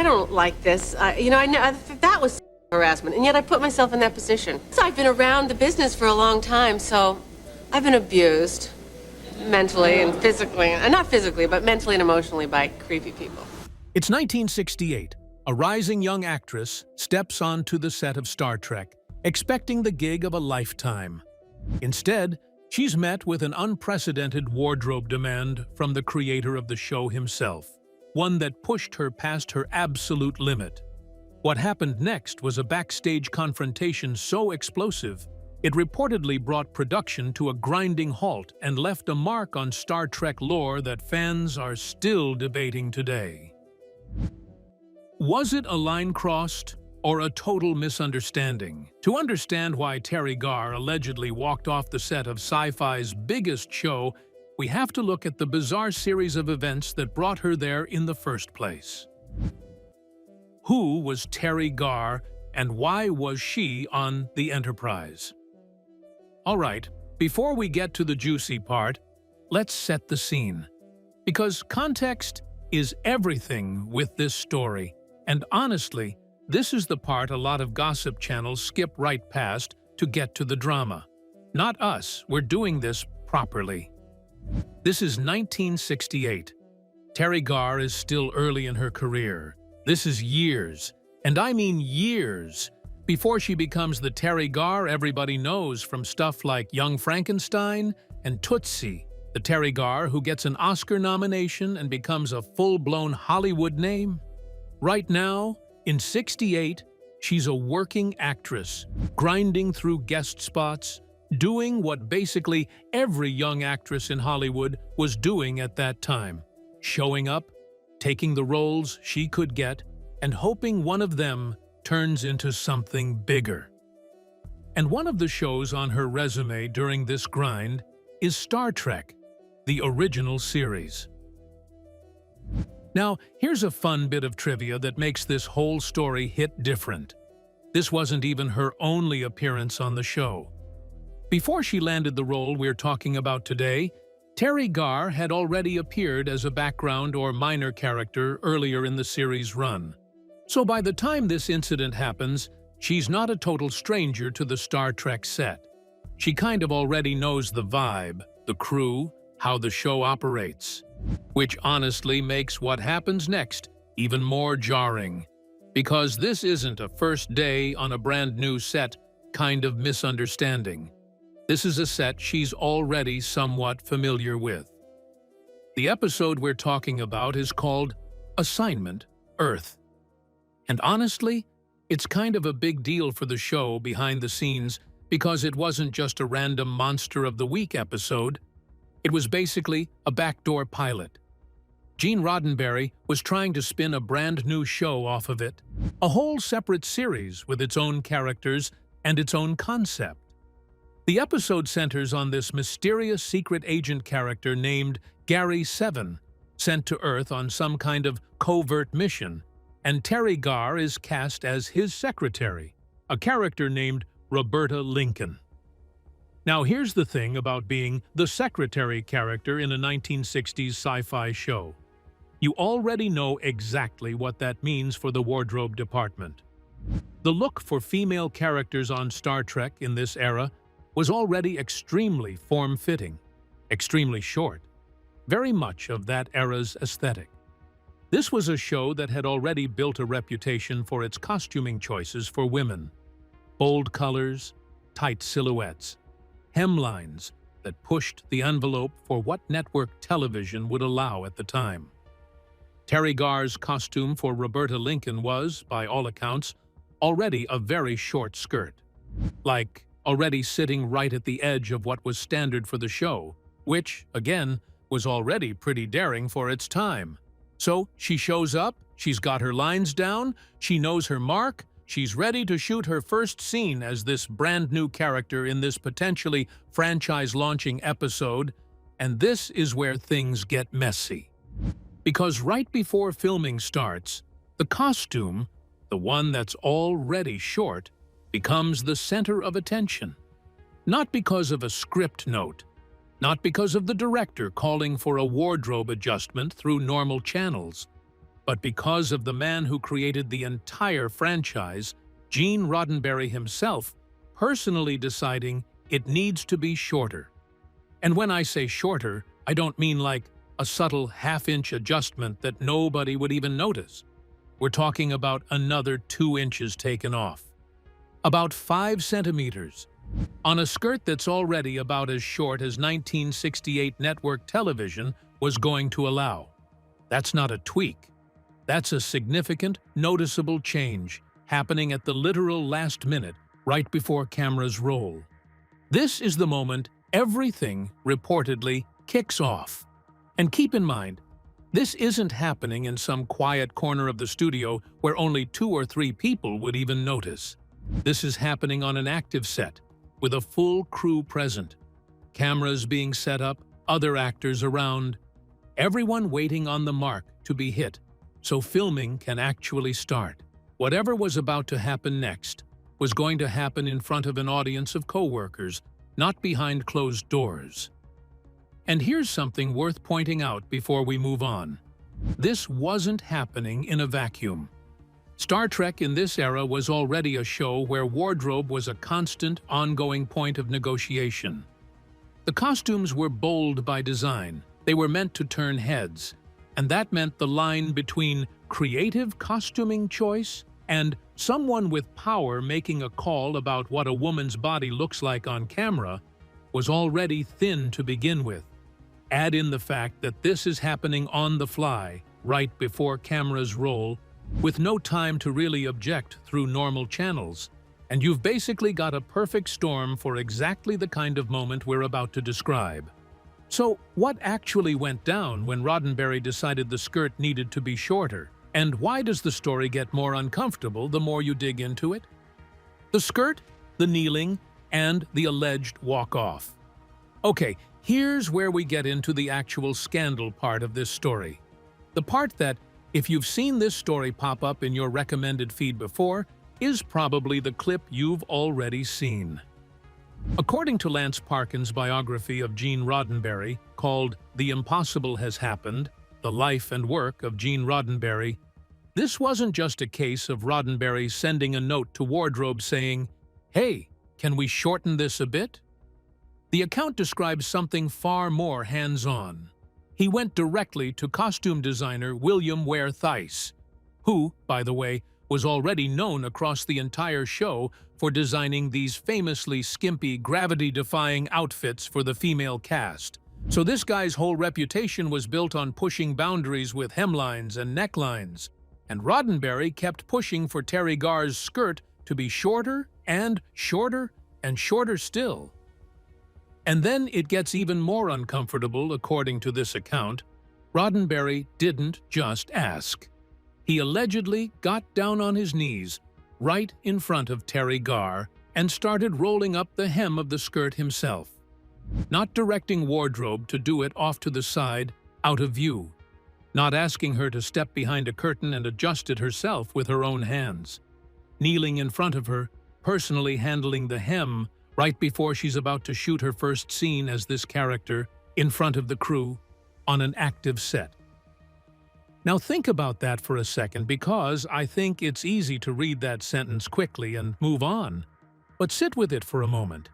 don't like this. I know that was harassment, and yet I put myself in that position. So I've been around the business for a long time, so I've been abused mentally and physically, and not physically, but mentally and emotionally by creepy people. It's 1968. A rising young actress steps onto the set of Star Trek, expecting the gig of a lifetime. Instead, she's met with an unprecedented wardrobe demand from the creator of the show himself, one that pushed her past her absolute limit. What happened next was a backstage confrontation so explosive, it reportedly brought production to a grinding halt and left a mark on Star Trek lore that fans are still debating today. Was it a line crossed or a total misunderstanding? To understand why Teri Garr allegedly walked off the set of Sci-Fi's biggest show, we have to look at the bizarre series of events that brought her there in the first place. Who was Teri Garr, and why was she on the Enterprise? All right, before we get to the juicy part, let's set the scene. Because context is everything with this story. And honestly, this is the part a lot of gossip channels skip right past to get to the drama. Not us, we're doing this properly. This is 1968. Teri Garr is still early in her career. This is years, and I mean years, before she becomes the Teri Garr everybody knows from stuff like Young Frankenstein and Tootsie, the Teri Garr who gets an Oscar nomination and becomes a full-blown Hollywood name. Right now, in '68, she's a working actress, grinding through guest spots, doing what basically every young actress in Hollywood was doing at that time, showing up, taking the roles she could get, and hoping one of them turns into something bigger. And one of the shows on her resume during this grind is Star Trek, the original series. Now, here's a fun bit of trivia that makes this whole story hit different. This wasn't even her only appearance on the show. Before she landed the role we're talking about today, Teri Garr had already appeared as a background or minor character earlier in the series' run. So by the time this incident happens, she's not a total stranger to the Star Trek set. She kind of already knows the vibe, the crew, how the show operates. Which honestly makes what happens next even more jarring. Because this isn't a first day on a brand new set kind of misunderstanding. This is a set she's already somewhat familiar with. The episode we're talking about is called Assignment Earth. And honestly, it's kind of a big deal for the show behind the scenes because it wasn't just a random Monster of the Week episode. It was basically a backdoor pilot. Gene Roddenberry was trying to spin a brand new show off of it, a whole separate series with its own characters and its own concept. The episode centers on this mysterious secret agent character named Gary 7, sent to Earth on some kind of covert mission, and Teri Garr is cast as his secretary, a character named Roberta Lincoln. Now here's the thing about being the secretary character in a 1960s sci-fi show. You already know exactly what that means for the wardrobe department. The look for female characters on Star Trek in this era was already extremely form-fitting, extremely short, very much of that era's aesthetic. This was a show that had already built a reputation for its costuming choices for women. Bold colors, tight silhouettes, hemlines that pushed the envelope for what network television would allow at the time. Teri Garr's costume for Roberta Lincoln was, by all accounts, already a very short skirt. Like, already sitting right at the edge of what was standard for the show, which, again, was already pretty daring for its time. So, she shows up, she's got her lines down, she knows her mark, she's ready to shoot her first scene as this brand new character in this potentially franchise-launching episode, and this is where things get messy. Because right before filming starts, the costume, the one that's already short, becomes the center of attention. Not because of a script note, not because of the director calling for a wardrobe adjustment through normal channels, but because of the man who created the entire franchise, Gene Roddenberry himself, personally deciding it needs to be shorter. And when I say shorter, I don't mean like a subtle half-inch adjustment that nobody would even notice. We're talking about another 2 inches taken off. About 5 centimeters. On a skirt that's already about as short as 1968 network television was going to allow. That's not a tweak. That's a significant, noticeable change happening at the literal last minute, right before cameras roll. This is the moment everything, reportedly, kicks off. And keep in mind, this isn't happening in some quiet corner of the studio where only 2 or 3 people would even notice. This is happening on an active set, with a full crew present. Cameras being set up, other actors around, everyone waiting on the mark to be hit, so filming can actually start. Whatever was about to happen next was going to happen in front of an audience of co-workers, not behind closed doors. And here's something worth pointing out before we move on. This wasn't happening in a vacuum. Star Trek in this era was already a show where wardrobe was a constant, ongoing point of negotiation. The costumes were bold by design. They were meant to turn heads, and that meant the line between creative costuming choice and someone with power making a call about what a woman's body looks like on camera was already thin to begin with. Add in the fact that this is happening on the fly, right before cameras roll, with no time to really object through normal channels, and you've basically got a perfect storm for exactly the kind of moment we're about to describe. So, what actually went down when Roddenberry decided the skirt needed to be shorter? And why does the story get more uncomfortable the more you dig into it? The skirt, the kneeling, and the alleged walk-off. Okay, here's where we get into the actual scandal part of this story. The part that, if you've seen this story pop up in your recommended feed before, is probably the clip you've already seen. According to Lance Parkin's biography of Gene Roddenberry, called The Impossible Has Happened, The Life and Work of Gene Roddenberry, this wasn't just a case of Roddenberry sending a note to wardrobe saying, "Hey, can we shorten this a bit?" The account describes something far more hands-on. He went directly to costume designer William Ware Theiss, who, by the way, was already known across the entire show for designing these famously skimpy, gravity-defying outfits for the female cast. So this guy's whole reputation was built on pushing boundaries with hemlines and necklines, and Roddenberry kept pushing for Teri Garr's skirt to be shorter and shorter and shorter still. And then it gets even more uncomfortable, according to this account. Roddenberry didn't just ask. He allegedly got down on his knees, right in front of Teri Garr, and started rolling up the hem of the skirt himself. Not directing wardrobe to do it off to the side, out of view. Not asking her to step behind a curtain and adjust it herself with her own hands. Kneeling in front of her, personally handling the hem right before she's about to shoot her first scene as this character, in front of the crew, on an active set. Now think about that for a second, because I think it's easy to read that sentence quickly and move on. But sit with it for a moment.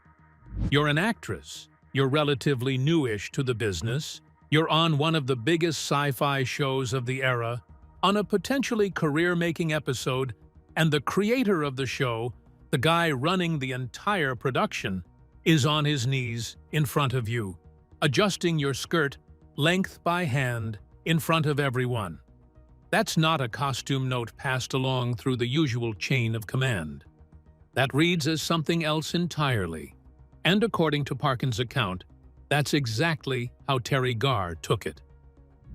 You're an actress. You're relatively newish to the business. You're on one of the biggest sci-fi shows of the era, on a potentially career-making episode, and the creator of the show, the guy running the entire production, is on his knees in front of you, adjusting your skirt length by hand in front of everyone. That's not a costume note passed along through the usual chain of command. That reads as something else entirely. And according to Parkin's account, that's exactly how Teri Garr took it.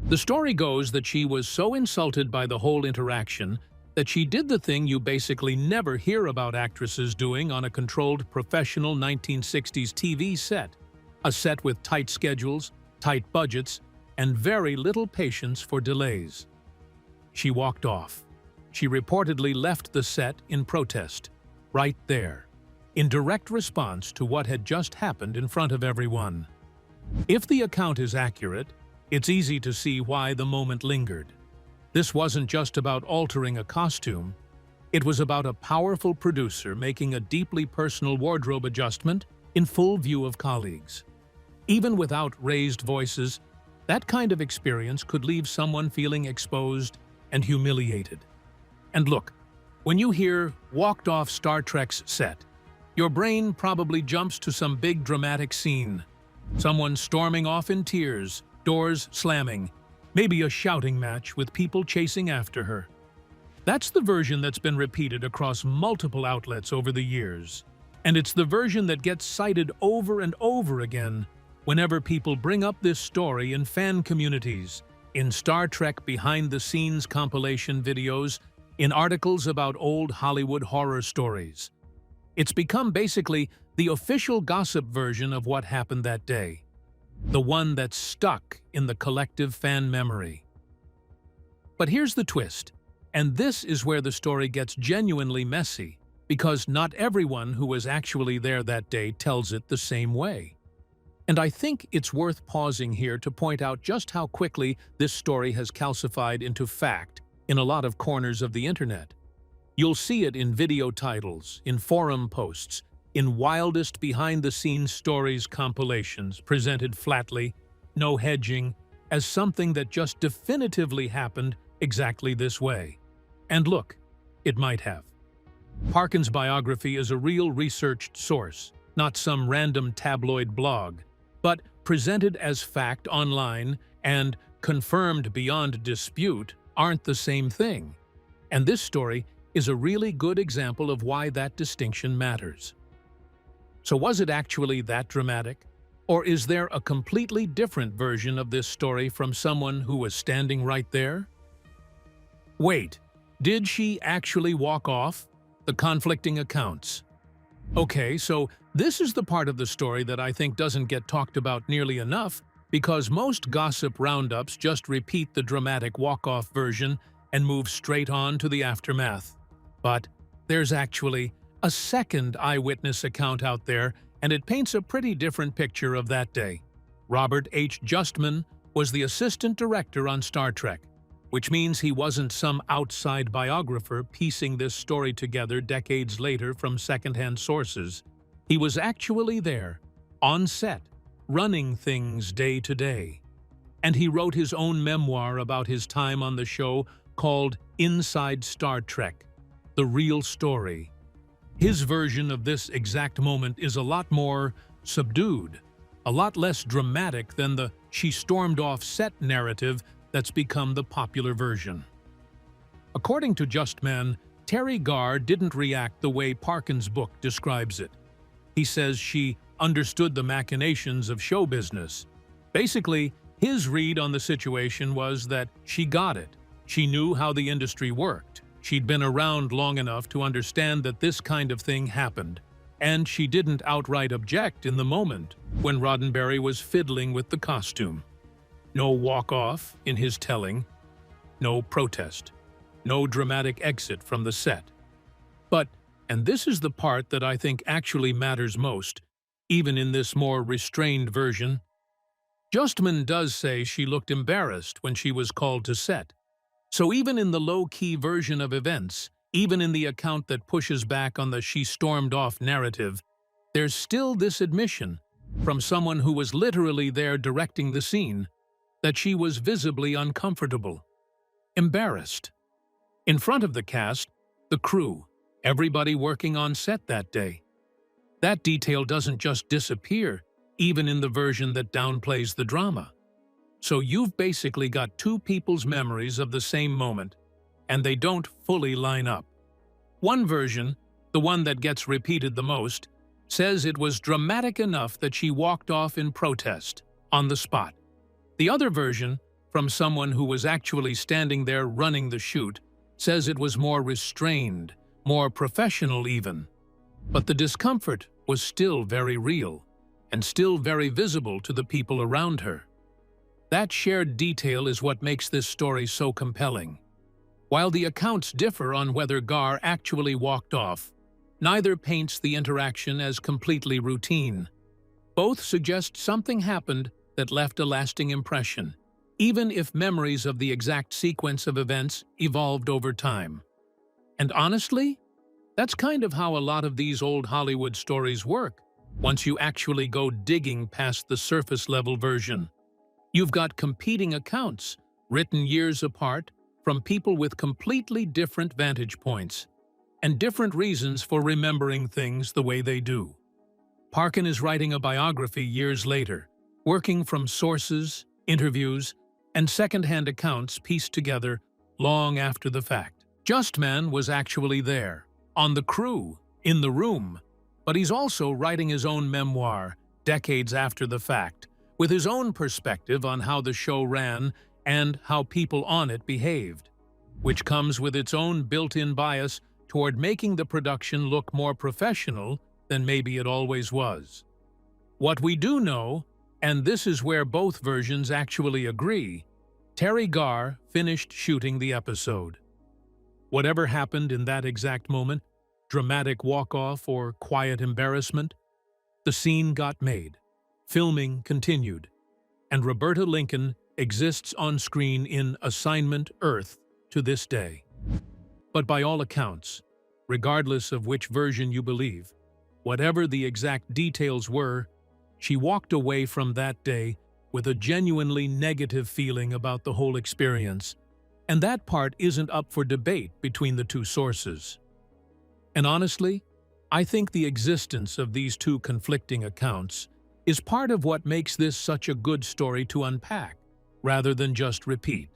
The story goes that she was so insulted by the whole interaction that she did the thing you basically never hear about actresses doing on a controlled professional 1960s TV set, a set with tight schedules, tight budgets, and very little patience for delays. She walked off. She reportedly left the set in protest, right there, in direct response to what had just happened in front of everyone. If the account is accurate, it's easy to see why the moment lingered. This wasn't just about altering a costume. It was about a powerful producer making a deeply personal wardrobe adjustment in full view of colleagues. Even without raised voices, that kind of experience could leave someone feeling exposed and humiliated. And look, when you hear "walked off Star Trek's set," your brain probably jumps to some big dramatic scene. Someone storming off in tears, doors slamming, maybe a shouting match with people chasing after her. That's the version that's been repeated across multiple outlets over the years. And it's the version that gets cited over and over again whenever people bring up this story in fan communities, in Star Trek behind-the-scenes compilation videos, in articles about old Hollywood horror stories. It's become basically the official gossip version of what happened that day, the one that's stuck in the collective fan memory. But here's the twist, and this is where the story gets genuinely messy, because not everyone who was actually there that day tells it the same way. And I think it's worth pausing here to point out just how quickly this story has calcified into fact in a lot of corners of the internet. You'll see it in video titles, in forum posts, in wildest behind-the-scenes stories compilations presented flatly, no hedging, as something that just definitively happened exactly this way. And look, it might have. Parkin's biography is a real researched source, not some random tabloid blog, but presented as fact online and confirmed beyond dispute aren't the same thing. And this story is a really good example of why that distinction matters. So was it actually that dramatic? Or is there a completely different version of this story from someone who was standing right there? Wait, did she actually walk off? The conflicting accounts. Okay, so this is the part of the story that I think doesn't get talked about nearly enough, because most gossip roundups just repeat the dramatic walk-off version and move straight on to the aftermath. But there's actually a second eyewitness account out there, and it paints a pretty different picture of that day. Robert H. Justman was the assistant director on Star Trek, which means he wasn't some outside biographer piecing this story together decades later from secondhand sources. He was actually there, on set, running things day to day. And he wrote his own memoir about his time on the show called Inside Star Trek: The Real Story. His version of this exact moment is a lot more subdued, a lot less dramatic than the "she stormed off set" narrative that's become the popular version. According to Justman, Teri Garr didn't react the way Parkin's book describes it. He says she understood the machinations of show business. Basically, his read on the situation was that she got it. She knew how the industry worked. She'd been around long enough to understand that this kind of thing happened. And she didn't outright object in the moment when Roddenberry was fiddling with the costume. No walk-off in his telling, no protest, no dramatic exit from the set. But, and this is the part that I think actually matters most, even in this more restrained version, Justman does say she looked embarrassed when she was called to set. So even in the low-key version of events, even in the account that pushes back on the "she stormed off" narrative, there's still this admission, from someone who was literally there directing the scene, that she was visibly uncomfortable, embarrassed. In front of the cast, the crew, everybody working on set that day. That detail doesn't just disappear, even in the version that downplays the drama. So you've basically got two people's memories of the same moment, and they don't fully line up. One version, the one that gets repeated the most, says it was dramatic enough that she walked off in protest, on the spot. The other version, from someone who was actually standing there running the shoot, says it was more restrained, more professional even. But the discomfort was still very real, and still very visible to the people around her. That shared detail is what makes this story so compelling. While the accounts differ on whether Garr actually walked off, neither paints the interaction as completely routine. Both suggest something happened that left a lasting impression, even if memories of the exact sequence of events evolved over time. And honestly, that's kind of how a lot of these old Hollywood stories work, once you actually go digging past the surface-level version. You've got competing accounts, written years apart, from people with completely different vantage points, and different reasons for remembering things the way they do. Parkin is writing a biography years later, working from sources, interviews, and second-hand accounts pieced together long after the fact. Justman was actually there, on the crew, in the room, but he's also writing his own memoir, decades after the fact, with his own perspective on how the show ran and how people on it behaved, which comes with its own built-in bias toward making the production look more professional than maybe it always was. What we do know, and this is where both versions actually agree, Teri Garr finished shooting the episode. Whatever happened in that exact moment, dramatic walk-off or quiet embarrassment, the scene got made, filming continued, and Roberta Lincoln exists on screen in Assignment Earth to this day. But by all accounts, regardless of which version you believe, whatever the exact details were, she walked away from that day with a genuinely negative feeling about the whole experience, and that part isn't up for debate between the two sources. And honestly, I think the existence of these two conflicting accounts is part of what makes this such a good story to unpack, rather than just repeat.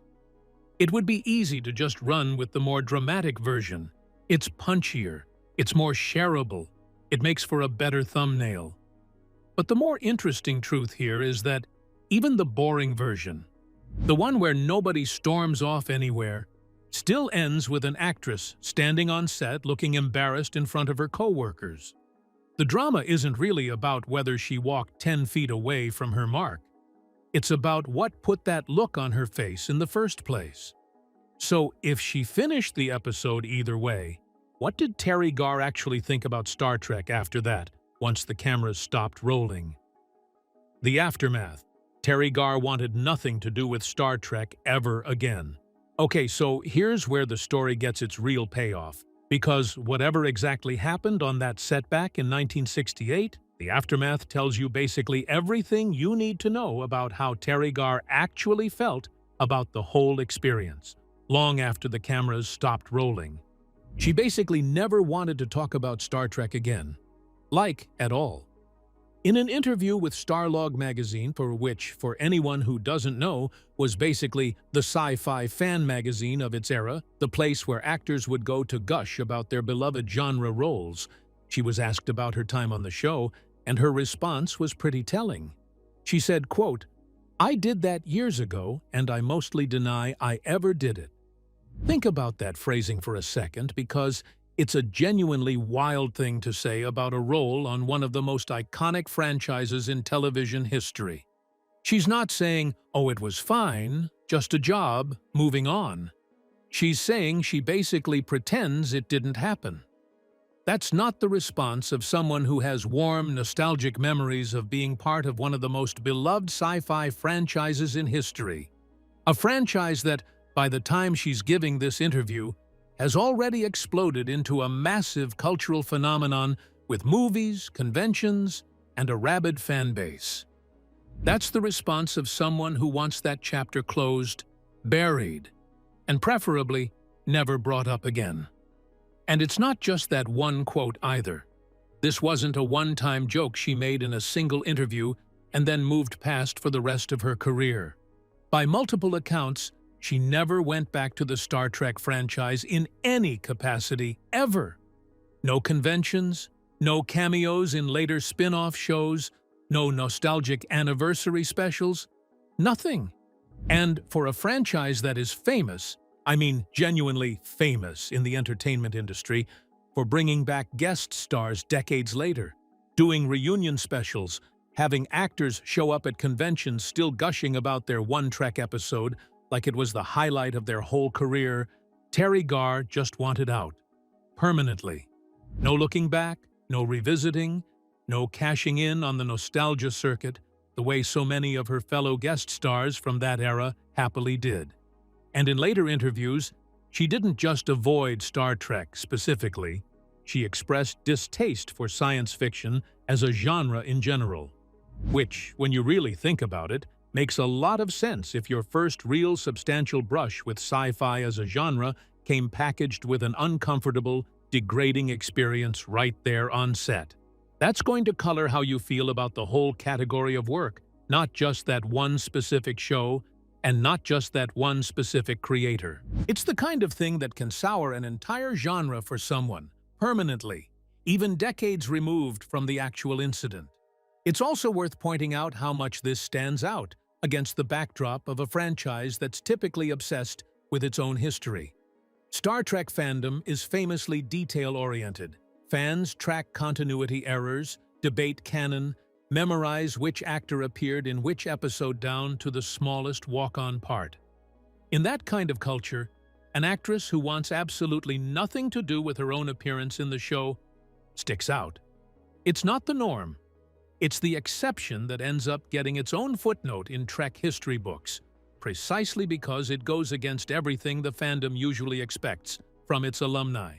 It would be easy to just run with the more dramatic version. It's punchier, it's more shareable, it makes for a better thumbnail. But the more interesting truth here is that even the boring version, the one where nobody storms off anywhere, still ends with an actress standing on set looking embarrassed in front of her co-workers. The drama isn't really about whether she walked 10 feet away from her mark. It's about what put that look on her face in the first place. So if she finished the episode either way, what did Teri Garr actually think about Star Trek after that, once the cameras stopped rolling? The aftermath. Teri Garr wanted nothing to do with Star Trek ever again. Okay, so here's where the story gets its real payoff. Because whatever exactly happened on that setback in 1968, the aftermath tells you basically everything you need to know about how Teri Garr actually felt about the whole experience, long after the cameras stopped rolling. She basically never wanted to talk about Star Trek again, at all. In an interview with Starlog magazine, which, for anyone who doesn't know, was basically the Sci-Fi fan magazine of its era, the place where actors would go to gush about their beloved genre roles, she was asked about her time on the show, and her response was pretty telling. She said, quote, "I did that years ago, and I mostly deny I ever did it." Think about that phrasing for a second, because it's a genuinely wild thing to say about a role on one of the most iconic franchises in television history. She's not saying, oh, it was fine, just a job, moving on. She's saying she basically pretends it didn't happen. That's not the response of someone who has warm, nostalgic memories of being part of one of the most beloved sci-fi franchises in history. A franchise that, by the time she's giving this interview, has already exploded into a massive cultural phenomenon with movies, conventions, and a rabid fan base. That's the response of someone who wants that chapter closed, buried, and preferably never brought up again. And it's not just that one quote either. This wasn't a one-time joke she made in a single interview and then moved past for the rest of her career. By multiple accounts, she never went back to the Star Trek franchise in any capacity, ever. No conventions, no cameos in later spin-off shows, no nostalgic anniversary specials, nothing. And for a franchise that is famous, I mean genuinely famous in the entertainment industry, for bringing back guest stars decades later, doing reunion specials, having actors show up at conventions still gushing about their one Trek episode like it was the highlight of their whole career, Teri Garr just wanted out. Permanently. No looking back, no revisiting, no cashing in on the nostalgia circuit, the way so many of her fellow guest stars from that era happily did. And in later interviews, she didn't just avoid Star Trek specifically, she expressed distaste for science fiction as a genre in general. Which, when you really think about it, makes a lot of sense if your first real substantial brush with sci-fi as a genre came packaged with an uncomfortable, degrading experience right there on set. That's going to color how you feel about the whole category of work, not just that one specific show, and not just that one specific creator. It's the kind of thing that can sour an entire genre for someone, permanently, even decades removed from the actual incident. It's also worth pointing out how much this stands out against the backdrop of a franchise that's typically obsessed with its own history. Star Trek fandom is famously detail-oriented. Fans track continuity errors, debate canon, memorize which actor appeared in which episode down to the smallest walk-on part. In that kind of culture, an actress who wants absolutely nothing to do with her own appearance in the show sticks out. It's not the norm. It's the exception that ends up getting its own footnote in Trek history books, precisely because it goes against everything the fandom usually expects from its alumni.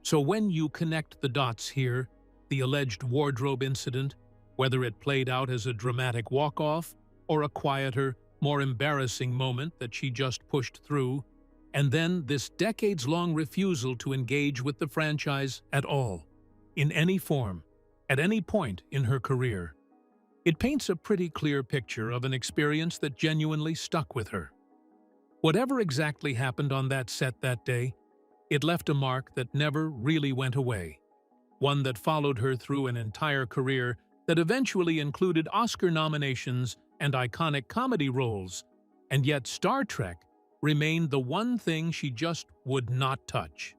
So when you connect the dots here, the alleged wardrobe incident, whether it played out as a dramatic walk-off or a quieter, more embarrassing moment that she just pushed through, and then this decades-long refusal to engage with the franchise at all, in any form, at any point in her career, it paints a pretty clear picture of an experience that genuinely stuck with her. Whatever exactly happened on that set that day, it left a mark that never really went away, one that followed her through an entire career that eventually included Oscar nominations and iconic comedy roles, and yet Star Trek remained the one thing she just would not touch.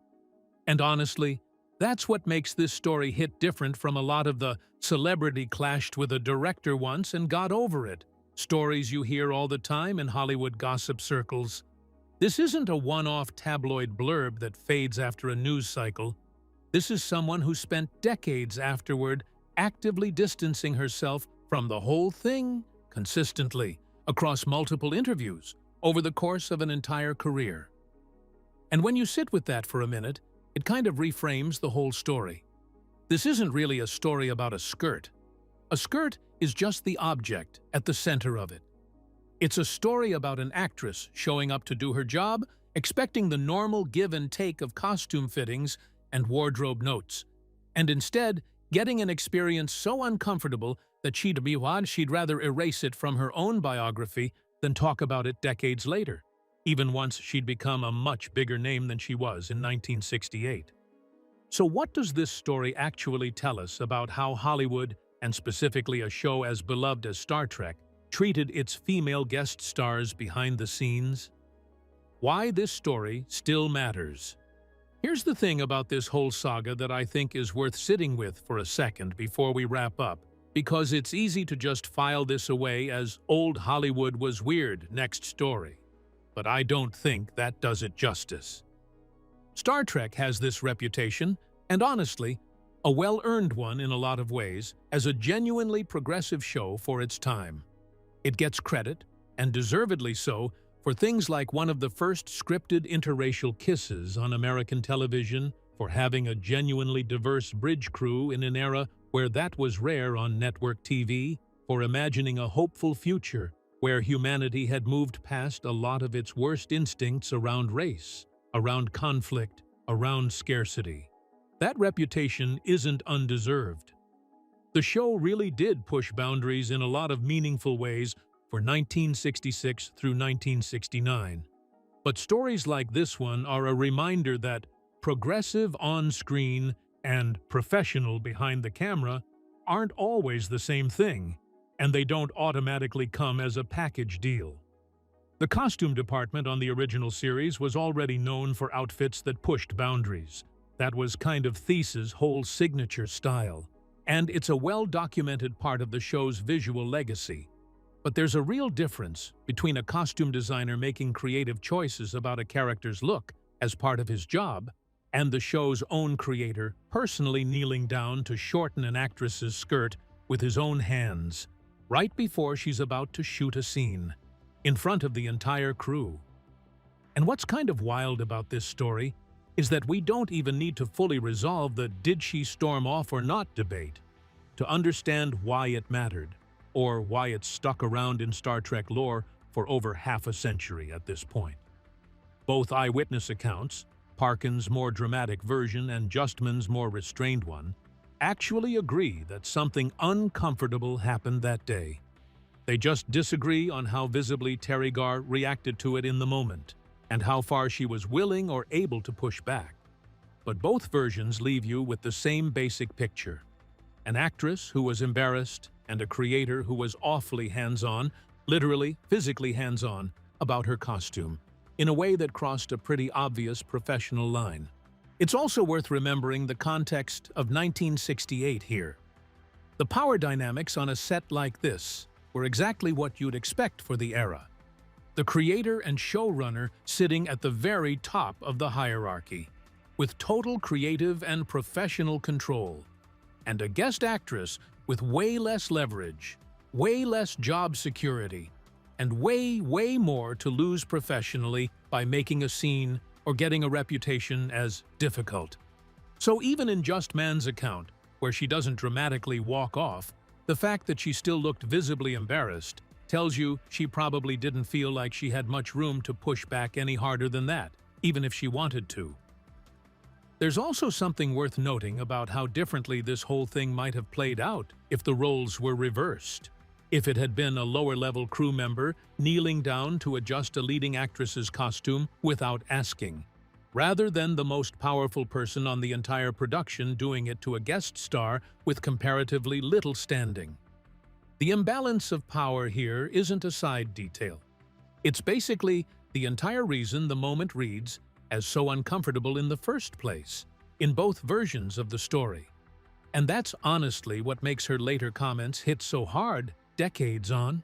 And honestly, that's what makes this story hit different from a lot of the celebrity clashed with a director once and got over it stories you hear all the time in Hollywood gossip circles. This isn't a one-off tabloid blurb that fades after a news cycle. This is someone who spent decades afterward actively distancing herself from the whole thing consistently across multiple interviews over the course of an entire career. And when you sit with that for a minute, it kind of reframes the whole story. This isn't really a story about a skirt. A skirt is just the object at the center of it. It's a story about an actress showing up to do her job, expecting the normal give and take of costume fittings and wardrobe notes, and instead getting an experience so uncomfortable that she'd rather erase it from her own biography than talk about it decades later, even once she'd become a much bigger name than she was in 1968. So what does this story actually tell us about how Hollywood, and specifically a show as beloved as Star Trek, treated its female guest stars behind the scenes? Why this story still matters. Here's the thing about this whole saga that I think is worth sitting with for a second before we wrap up, because it's easy to just file this away as old Hollywood was weird, next story. But I don't think that does it justice. Star Trek has this reputation, and honestly, a well-earned one in a lot of ways, as a genuinely progressive show for its time. It gets credit, and deservedly so, for things like one of the first scripted interracial kisses on American television, for having a genuinely diverse bridge crew in an era where that was rare on network TV, for imagining a hopeful future where humanity had moved past a lot of its worst instincts around race, around conflict, around scarcity. That reputation isn't undeserved. The show really did push boundaries in a lot of meaningful ways for 1966 through 1969. But stories like this one are a reminder that progressive on-screen and professional behind the camera aren't always the same thing, and they don't automatically come as a package deal. The costume department on the original series was already known for outfits that pushed boundaries. That was kind of These's whole signature style, and it's a well-documented part of the show's visual legacy. But there's a real difference between a costume designer making creative choices about a character's look as part of his job, and the show's own creator personally kneeling down to shorten an actress's skirt with his own hands, right before she's about to shoot a scene. in front of the entire crew. And what's kind of wild about this story is that we don't even need to fully resolve the did she storm off or not debate to understand why it mattered, or why it's stuck around in Star Trek lore for over half a century at this point. Both eyewitness accounts, Parkin's more dramatic version and Justman's more restrained one, actually agree that something uncomfortable happened that day. They just disagree on how visibly Teri Garr reacted to it in the moment, and how far she was willing or able to push back. But both versions leave you with the same basic picture: an actress who was embarrassed and a creator who was awfully hands-on, literally, physically hands-on, about her costume, in a way that crossed a pretty obvious professional line. It's also worth remembering the context of 1968 here. The power dynamics on a set like this were exactly what you'd expect for the era. The creator and showrunner sitting at the very top of the hierarchy, with total creative and professional control, and a guest actress with way less leverage, way less job security, and way more to lose professionally by making a scene or getting a reputation as difficult. So even in Justman's account, where she doesn't dramatically walk off, the fact that she still looked visibly embarrassed tells you she probably didn't feel like she had much room to push back any harder than that, even if she wanted to. There's also something worth noting about how differently this whole thing might have played out if the roles were reversed. If it had been a lower-level crew member kneeling down to adjust a leading actress's costume without asking, rather than the most powerful person on the entire production doing it to a guest star with comparatively little standing. The imbalance of power here isn't a side detail. It's basically the entire reason the moment reads as so uncomfortable in the first place, in both versions of the story. And that's honestly what makes her later comments hit so hard decades on.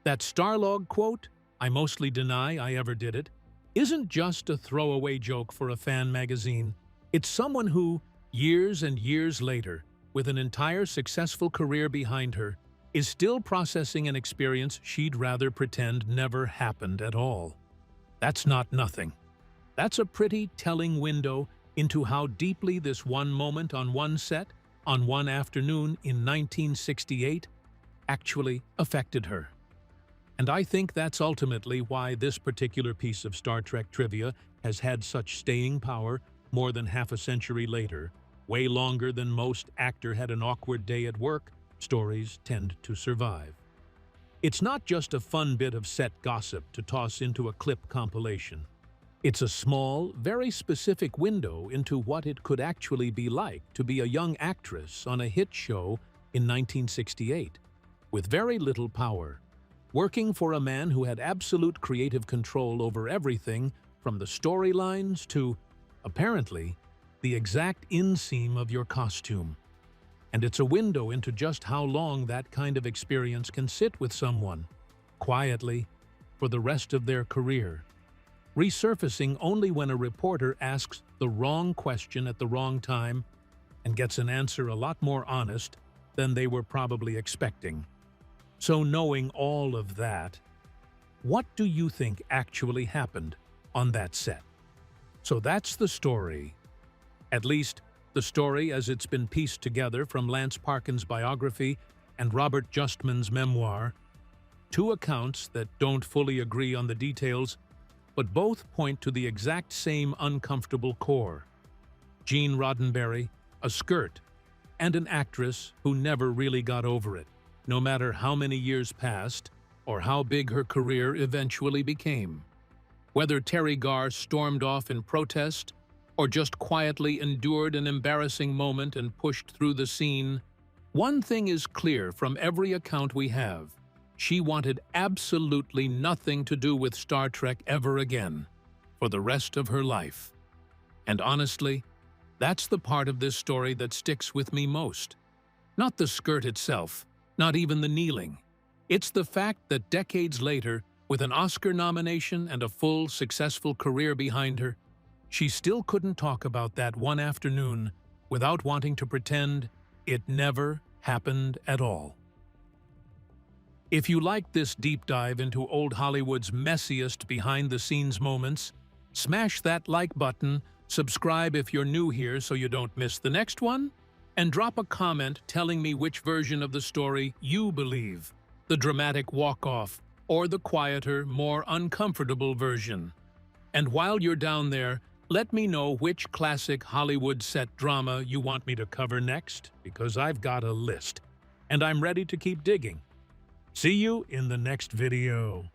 That Starlog quote, "I mostly deny I ever did it," isn't just a throwaway joke for a fan magazine. It's someone who, years and years later, with an entire successful career behind her, is still processing an experience she'd rather pretend never happened at all. That's not nothing. That's a pretty telling window into how deeply this one moment on one set, on one afternoon in 1968, actually affected her. And I think that's ultimately why this particular piece of Star Trek trivia has had such staying power more than half a century later, way longer than most actor had an awkward day at work stories tend to survive. It's not just a fun bit of set gossip to toss into a clip compilation. It's a small, very specific window into what it could actually be like to be a young actress on a hit show in 1968, with very little power, working for a man who had absolute creative control over everything from the storylines to, apparently, the exact inseam of your costume. And it's a window into just how long that kind of experience can sit with someone, quietly, for the rest of their career, resurfacing only when a reporter asks the wrong question at the wrong time and gets an answer a lot more honest than they were probably expecting. So knowing all of that, what do you think actually happened on that set? So that's the story. At least, the story as it's been pieced together from Lance Parkin's biography and Robert Justman's memoir. Two accounts that don't fully agree on the details, but both point to the exact same uncomfortable core. Gene Roddenberry, a skirt, and an actress who never really got over it, no matter how many years passed or how big her career eventually became. Whether Teri Garr stormed off in protest or just quietly endured an embarrassing moment and pushed through the scene, one thing is clear from every account we have: she wanted absolutely nothing to do with Star Trek ever again, for the rest of her life. And honestly, that's the part of this story that sticks with me most. Not the skirt itself, not even the kneeling. It's the fact that decades later, with an Oscar nomination and a full, successful career behind her, she still couldn't talk about that one afternoon without wanting to pretend it never happened at all. If you like this deep dive into old Hollywood's messiest behind-the-scenes moments, smash that like button, subscribe if you're new here so you don't miss the next one, and drop a comment telling me which version of the story you believe, the dramatic walk-off or the quieter, more uncomfortable version. And while you're down there, let me know which classic Hollywood set drama you want me to cover next, because I've got a list, and I'm ready to keep digging. See you in the next video.